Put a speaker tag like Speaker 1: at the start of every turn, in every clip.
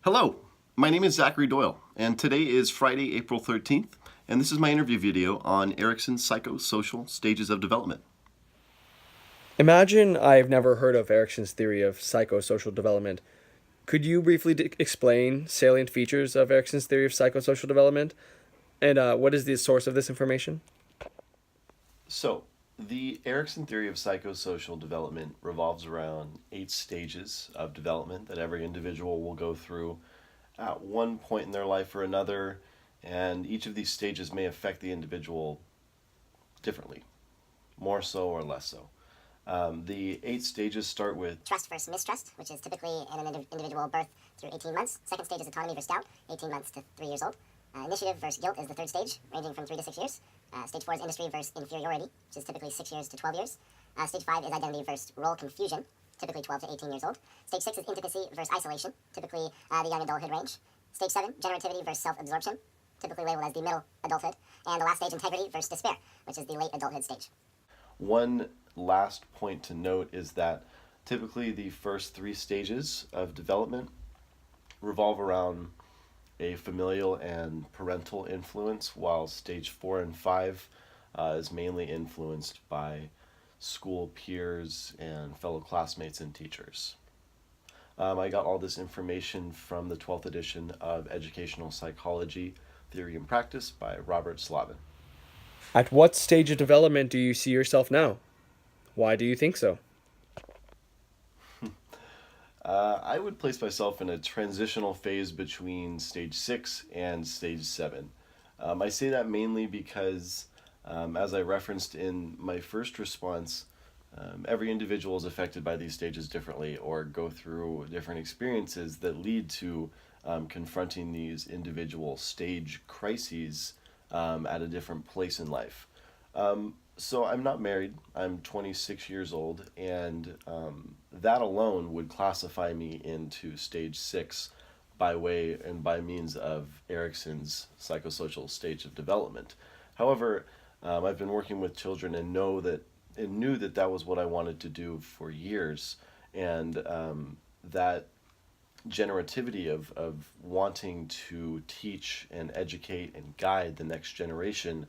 Speaker 1: Hello, my name is Zachary Doyle, and today is Friday, April 13th, and this is my interview video on Erikson's psychosocial stages of development.
Speaker 2: Imagine I've never heard of Erikson's theory of psychosocial development. Could you briefly explain salient features of Erikson's theory of psychosocial development? And what is the source of this information?
Speaker 1: So, the Erikson theory of psychosocial development revolves around 8 stages of development that every individual will go through at one point in their life or another, and each of these stages may affect the individual differently, more so or less so. The 8 stages start with
Speaker 3: trust versus mistrust, which is typically in an individual birth through 18 months. Second stage is autonomy versus doubt, 18 months to 3 years old. Initiative versus guilt is the third stage, ranging from 3 to 6 years. Stage 4 is industry versus inferiority, which is typically 6 years to 12 years. Stage 5 is identity versus role confusion, typically 12 to 18 years old. Stage 6 is intimacy versus isolation, typically the young adulthood range. Stage 7, generativity versus self-absorption, typically labeled as the middle adulthood. And the last stage, integrity versus despair, which is the late adulthood stage.
Speaker 1: one last point to note is that typically the first 3 stages of development revolve around a familial and parental influence, while stage 4 and 5 is mainly influenced by school peers and fellow classmates and teachers. I got all this information from the 12th edition of Educational Psychology, Theory and Practice by Robert Slavin.
Speaker 2: At what stage of development do you see yourself now? Why do you think so?
Speaker 1: I would place myself in a transitional phase between stage 6 and stage 7. I say that mainly because, as I referenced in my first response, every individual is affected by these stages differently or go through different experiences that lead to confronting these individual stage crises at a different place in life. So I'm not married. I'm 26 years old, and that alone would classify me into stage 6 by way and by means of Erikson's psychosocial stage of development. However, I've been working with children and knew that that was what I wanted to do for years, and that generativity of wanting to teach and educate and guide the next generation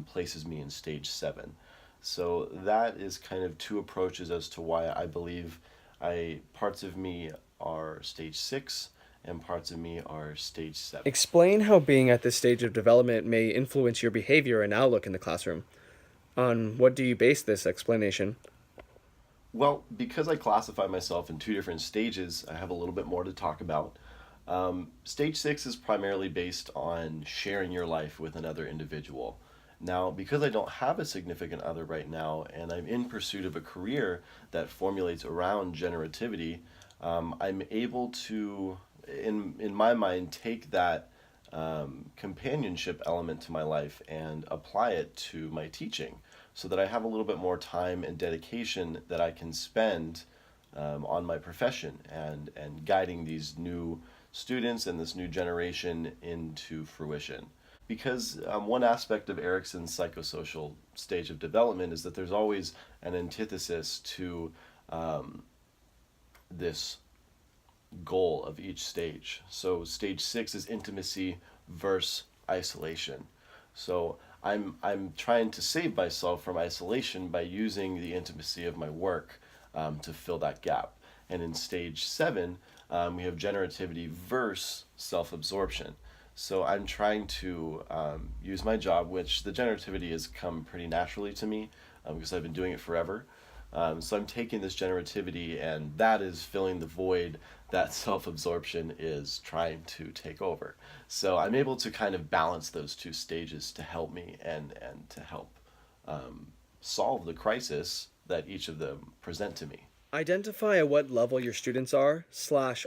Speaker 1: places me in stage 7. So that is kind of 2 approaches as to why I believe parts of me are stage 6 and parts of me are stage 7.
Speaker 2: Explain how being at this stage of development may influence your behavior and outlook in the classroom. On what do you base this explanation?
Speaker 1: Well, because I classify myself in 2 different stages, I have a little bit more to talk about. Stage 6 is primarily based on sharing your life with another individual. Now, because I don't have a significant other right now, and I'm in pursuit of a career that formulates around generativity, I'm able to, in my mind, take that companionship element to my life and apply it to my teaching so that I have a little bit more time and dedication that I can spend on my profession and guiding these new students and this new generation into fruition. Because one aspect of Erikson's psychosocial stage of development is that there's always an antithesis to this goal of each stage. So stage 6 is intimacy versus isolation. So I'm trying to save myself from isolation by using the intimacy of my work to fill that gap. And in stage 7, we have generativity versus self-absorption. So I'm trying to use my job, which the generativity has come pretty naturally to me because I've been doing it forever. So I'm taking this generativity, and that is filling the void that self-absorption is trying to take over. So I'm able to kind of balance those 2 stages to help me and to help solve the crisis that each of them present to me.
Speaker 2: Identify at what level your students are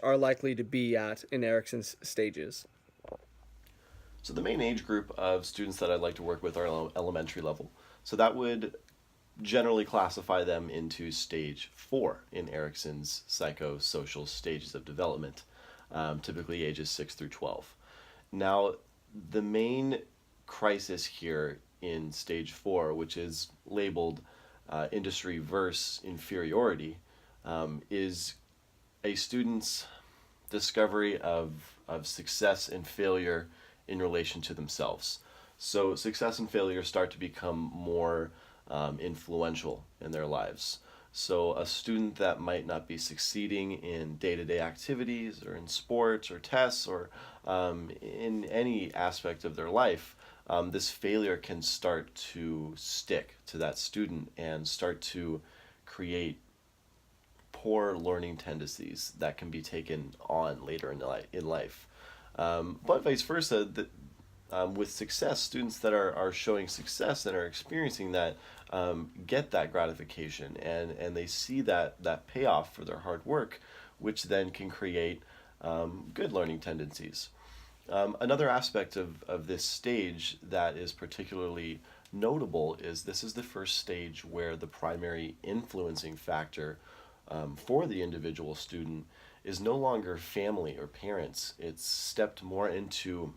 Speaker 2: likely to be at in Erikson's stages.
Speaker 1: So the main age group of students that I'd like to work with are elementary level. So that would generally classify them into stage 4 in Erikson's psychosocial stages of development, typically ages 6 through 12. Now, the main crisis here in stage 4, which is labeled industry versus inferiority, is a student's discovery of success and failure in relation to themselves. So success and failure start to become more influential in their lives. So a student that might not be succeeding in day-to-day activities or in sports or tests or in any aspect of their life, this failure can start to stick to that student and start to create poor learning tendencies that can be taken on later in life. But vice versa, with success, students that are showing success and are experiencing that get that gratification and they see that payoff for their hard work, which then can create good learning tendencies. Another aspect of this stage that is particularly notable is this is the first stage where the primary influencing factor for the individual student is no longer family or parents. It's stepped more into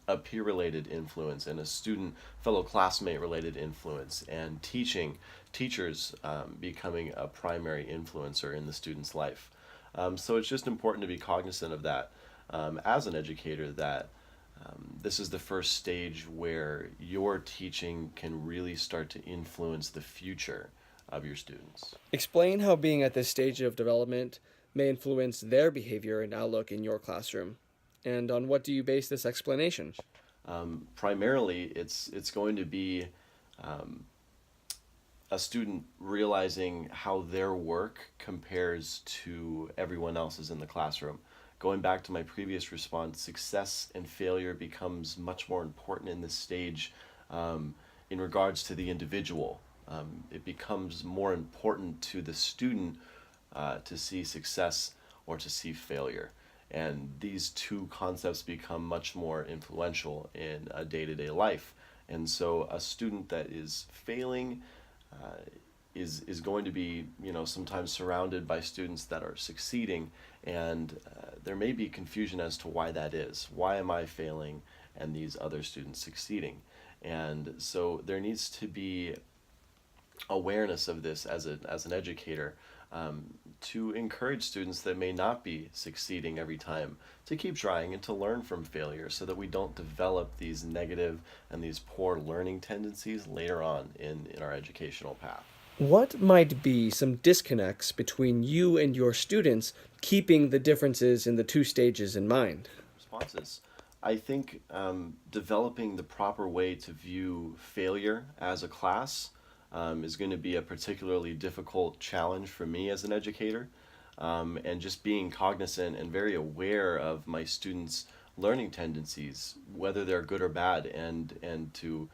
Speaker 1: a peer-related influence and a student, fellow classmate-related influence, and teachers becoming a primary influencer in the student's life. So it's just important to be cognizant of that as an educator, that this is the first stage where your teaching can really start to influence the future of your students.
Speaker 2: Explain how being at this stage of development may influence their behavior and outlook in your classroom. And on what do you base this explanation?
Speaker 1: Primarily, it's going to be a student realizing how their work compares to everyone else's in the classroom. Going back to my previous response, success and failure becomes much more important in this stage in regards to the individual. It becomes more important to the student to see success or to see failure. And these two concepts become much more influential in a day-to-day life. And so a student that is failing is going to be, sometimes surrounded by students that are succeeding, and there may be confusion as to why that is. Why am I failing and these other students succeeding? And so there needs to be awareness of this as an educator, to encourage students that may not be succeeding every time to keep trying and to learn from failure, so that we don't develop these negative and these poor learning tendencies later on in our educational path.
Speaker 2: What might be some disconnects between you and your students, keeping the differences in the two stages in mind?
Speaker 1: Responses. I think developing the proper way to view failure as a class is going to be a particularly difficult challenge for me as an educator, and just being cognizant and very aware of my students' learning tendencies, whether they're good or bad, and to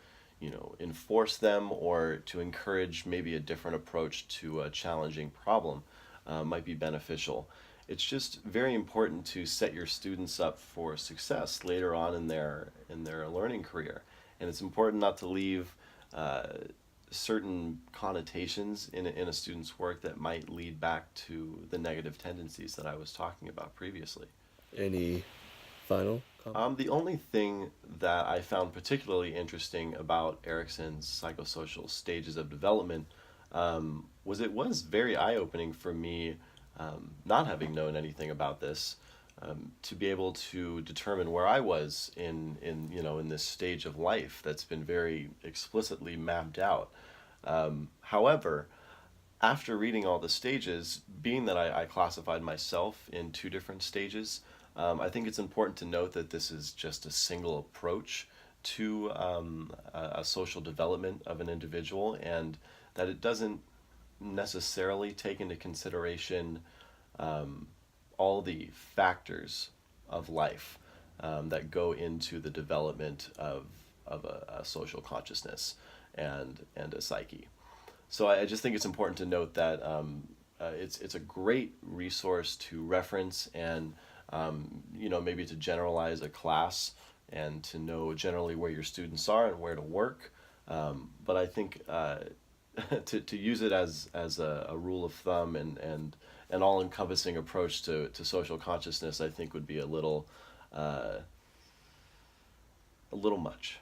Speaker 1: enforce them or to encourage maybe a different approach to a challenging problem might be beneficial. It's just very important to set your students up for success later on in their learning career, and it's important not to leave certain connotations in a student's work that might lead back to the negative tendencies that I was talking about previously.
Speaker 2: Any final comment?
Speaker 1: The only thing that I found particularly interesting about Erikson's psychosocial stages of development was it was very eye-opening for me, not having known anything about this, to be able to determine where I was in this stage of life that's been very explicitly mapped out. However, after reading all the stages, being that I classified myself in two different stages, I think it's important to note that this is just a single approach to a social development of an individual, and that it doesn't necessarily take into consideration all the factors of life that go into the development of a social consciousness and a psyche. So I just think it's important to note that it's a great resource to reference and maybe to generalize a class and to know generally where your students are and where to work. But I think to use it as a rule of thumb and an all-encompassing approach to social consciousness, I think would be a little much.